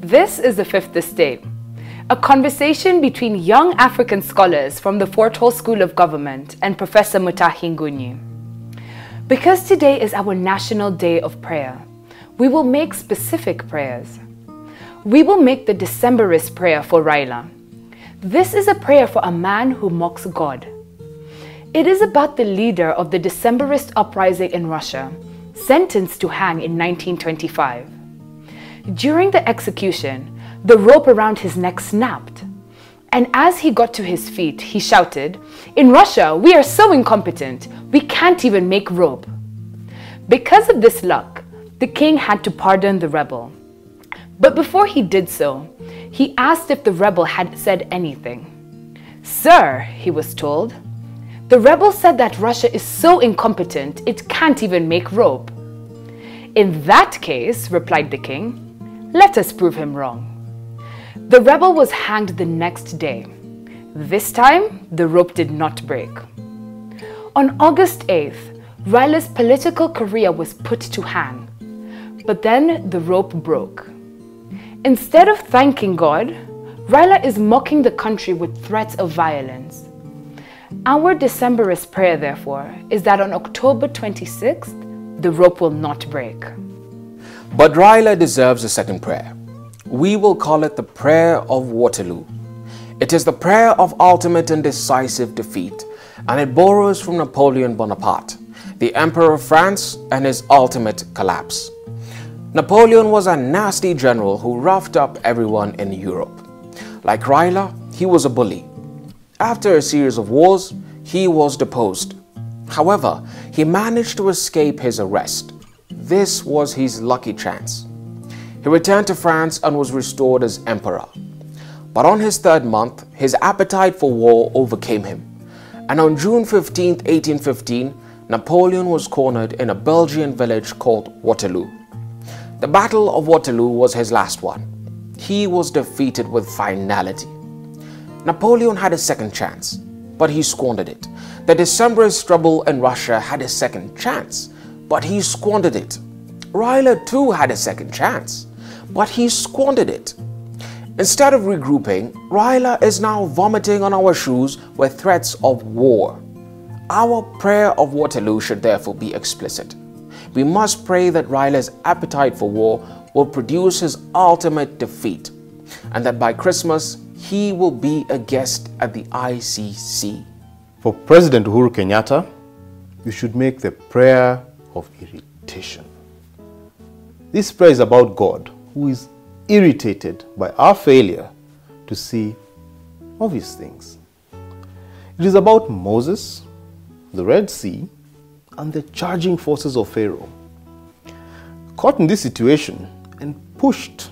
This is the Fifth Estate, a conversation between young African scholars from the Fort Hall School of Government and Professor Mutahi Ngunyi. Because today is our National Day of Prayer, we will make specific prayers. We will make the Decemberist prayer for Raila. This is a prayer for a man who mocks God. It is about the leader of the Decemberist uprising in Russia, sentenced to hang in 1925. During the execution, the rope around his neck snapped. And as he got to his feet, he shouted, "In Russia, we are so incompetent, we can't even make rope." Because of this luck, the king had to pardon the rebel. But before he did so, he asked if the rebel had said anything. "Sir," he was told, "the rebel said that Russia is so incompetent, it can't even make rope." "In that case," replied the king, "let us prove him wrong." The rebel was hanged the next day. This time, the rope did not break. On August 8th, Raila's political career was put to hang. But then the rope broke. Instead of thanking God, Raila is mocking the country with threats of violence. Our Decemberist prayer, therefore, is that on October 26th, the rope will not break. But Raila deserves a second prayer. We will call it the prayer of Waterloo. It is the prayer of ultimate and decisive defeat, and it borrows from Napoleon Bonaparte, the Emperor of France, and his ultimate collapse. Napoleon was a nasty general who roughed up everyone in Europe. Like Raila, he was a bully. After a series of wars, he was deposed. However, he managed to escape his arrest. This was his lucky chance. He returned to France and was restored as emperor. But on his third month, his appetite for war overcame him. And on June 15, 1815, Napoleon was cornered in a Belgian village called Waterloo. The Battle of Waterloo was his last one. He was defeated with finality. Napoleon had a second chance, but he squandered it. The Decemberist rebel in Russia had a second chance, but he squandered it. Raila too had a second chance, but he squandered it. Instead of regrouping, Raila is now vomiting on our shoes with threats of war. Our prayer of Waterloo should therefore be explicit. We must pray that Raila's appetite for war will produce his ultimate defeat, and that by Christmas he will be a guest at the ICC. For President Uhuru Kenyatta, you should make the prayer of irritation. This prayer is about God, who is irritated by our failure to see obvious things. It is about Moses, the Red Sea, and the charging forces of Pharaoh. Caught in this situation and pushed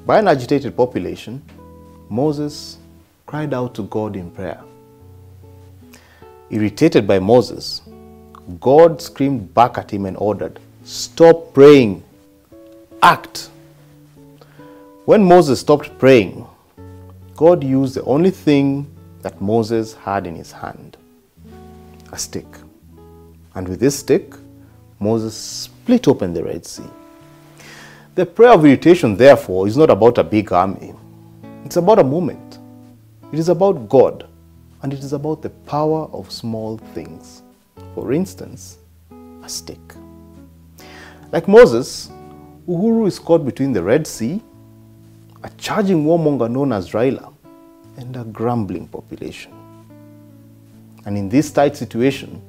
by an agitated population, Moses cried out to God in prayer. Irritated by Moses, God screamed back at him and ordered, "Stop praying, act." When Moses stopped praying, God used the only thing that Moses had in his hand, a stick. And with this stick, Moses split open the Red Sea. The prayer of irritation, therefore, is not about a big army. It's about a moment. It is about God, and it is about the power of small things. For instance, a stick. Like Moses, Uhuru is caught between the Red Sea, a charging warmonger known as Raila, and a grumbling population. And in this tight situation,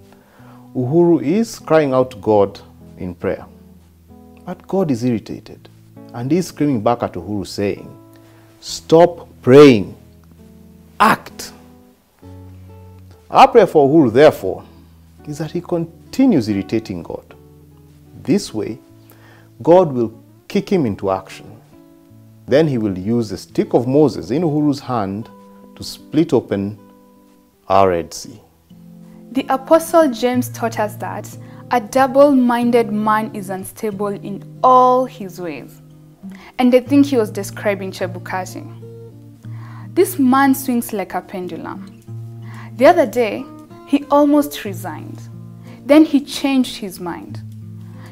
Uhuru is crying out to God in prayer. But God is irritated, and he is screaming back at Uhuru saying, "Stop praying, act." Our prayer for Uhuru, therefore, is that he continues irritating God. This way, God will kick him into action. Then he will use the stick of Moses in Uhuru's hand to split open our Red Sea. The Apostle James taught us that a double-minded man is unstable in all his ways. And I think he was describing Chebukati. This man swings like a pendulum. The other day, he almost resigned. Then he changed his mind.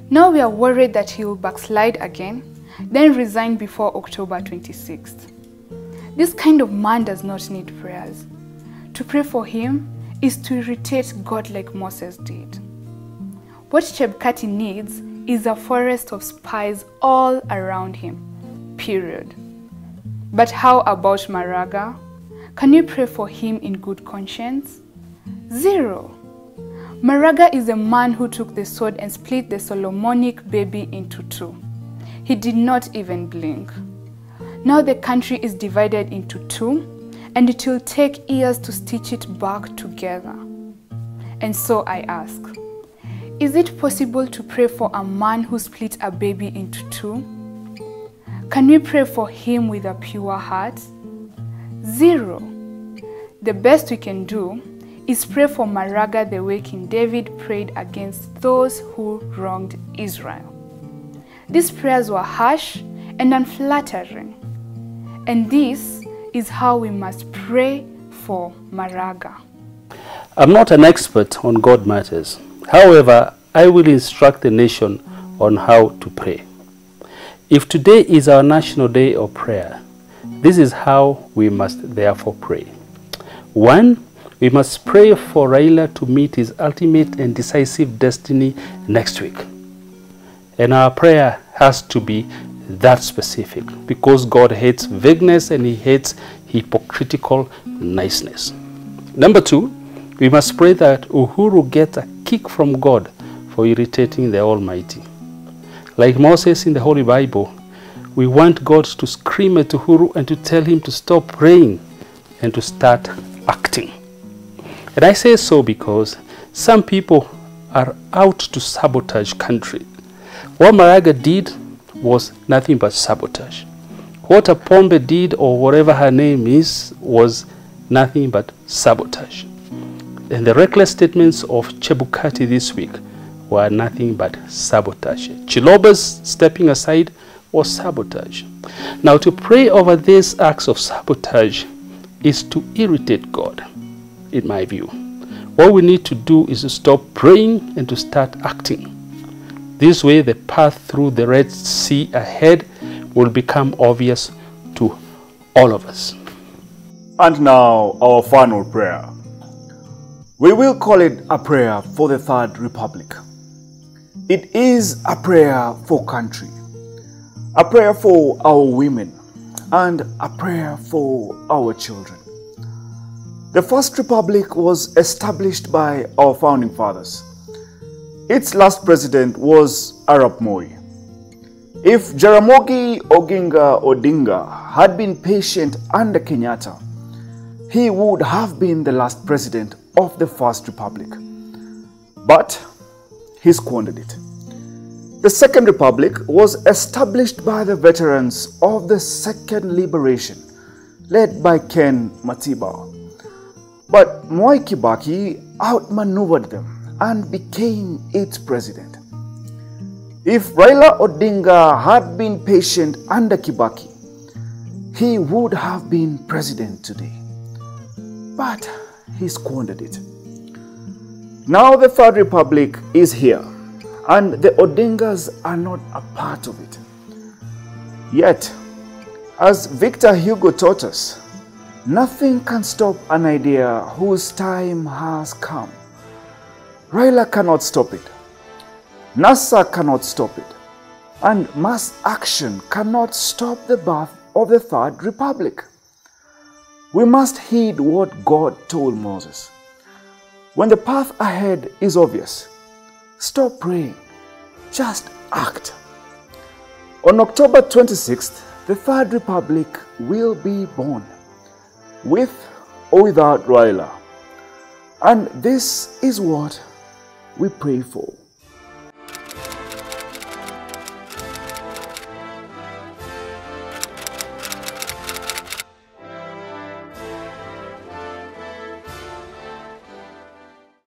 Now we are worried that he will backslide again, then resigned before October 26th. This kind of man does not need prayers. To pray for him is to irritate God like Moses did. What Chebukati needs is a forest of spies all around him, period. But how about Moraga? Can you pray for him in good conscience? Zero. Moraga is a man who took the sword and split the Solomonic baby into two. He did not even blink. Now the country is divided into two, and it will take years to stitch it back together. And so I ask, is it possible to pray for a man who split a baby into two? Can we pray for him with a pure heart? Zero. The best we can do is pray for Moraga the way King David prayed against those who wronged Israel. These prayers were harsh and unflattering. And this is how we must pray for Moraga. I'm not an expert on God matters. However, I will instruct the nation on how to pray. If today is our national day of prayer, this is how we must therefore pray. 1, we must pray for Raila to meet his ultimate and decisive destiny next week. And our prayer has to be that specific, because God hates vagueness and he hates hypocritical niceness. Number 2, we must pray that Uhuru gets a kick from God for irritating the Almighty. Like Moses in the Holy Bible, we want God to scream at Uhuru and to tell him to stop praying and to start acting. And I say so because some people are out to sabotage country. What Moraga did was nothing but sabotage. What Apombe did, or whatever her name is, was nothing but sabotage. And the reckless statements of Chebukati this week were nothing but sabotage. Chiloba's stepping aside was sabotage. Now, to pray over these acts of sabotage is to irritate God, in my view. What we need to do is to stop praying and to start acting. This way, the path through the Red Sea ahead will become obvious to all of us. And now, our final prayer. We will call it a prayer for the Third Republic. It is a prayer for country, a prayer for our women, and a prayer for our children. The First Republic was established by our founding fathers. Its last president was Arap Moi. If Jaramogi Oginga Odinga had been patient under Kenyatta, he would have been the last president of the First Republic. But he squandered it. The Second Republic was established by the veterans of the Second Liberation, led by Ken Matiba. But Mwai Kibaki outmaneuvered them and became its president. If Raila Odinga had been patient under Kibaki, he would have been president today. But he squandered it. Now the Third Republic is here, and the Odingas are not a part of it. Yet, as Victor Hugo taught us, nothing can stop an idea whose time has come. Raila cannot stop it. NASA cannot stop it. And mass action cannot stop the birth of the Third Republic. We must heed what God told Moses. When the path ahead is obvious, stop praying. Just act. On October 26th, the Third Republic will be born, with or without Raila. And this is what we pray for.